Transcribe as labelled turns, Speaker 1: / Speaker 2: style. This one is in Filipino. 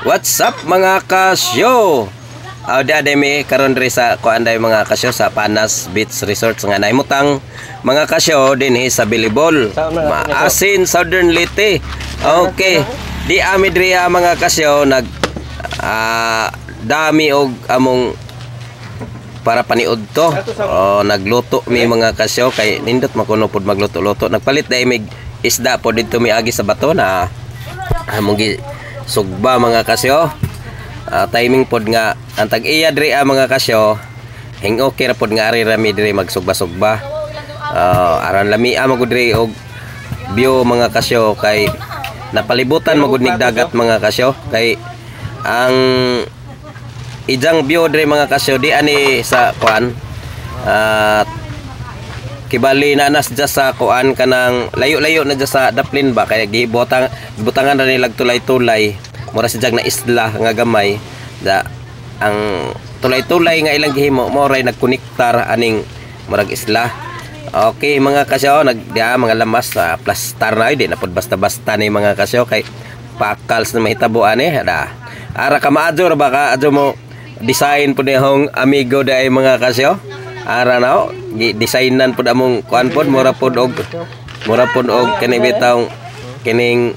Speaker 1: What's up mga kasyo? Demi karon diri sa kuanday mga kasyo sa Panas Beach Resort nga naimutang mga kasyo dinhi sa Bilibol, Maasin, Southern Leyte. Okay. Di ami diri mga kasyo nag dami og among para paniud to. Nagluto mi mga kasyo kay nindot makuno pud magluto-luto. Nagpalit dai mig isda po dito mi agi sa bato na among sugba mga kasyo. Timing pod nga ang tag-iya diri mga kasyo hing okay ra pod nga ari rami diri magsugba-sugba. Aran lami magud diri og view mga kasyo kay napalibutan magud nig dagat mga kasyo kay ang ijang view diri mga kasyo di ani sa kuan kibali na nas dya sa kuan kanang layo-layo na dya sa daplin ba kaya gibutangan na nilag tulay-tulay mura si jag na isla nga gamay da ang tulay-tulay nga ilang gihimo mo ray nagkonektar aning murag isla. Okay mga kasyo nagdia mga lamas plastar na di na pod basta-basta ni mga kasyo kay pakals na mahitabo ani da ara ka maadyo baka adyo mo design pud hong amigo dai mga kasyo ara na designan pud among kuan pod mura pod og kani bitaw kining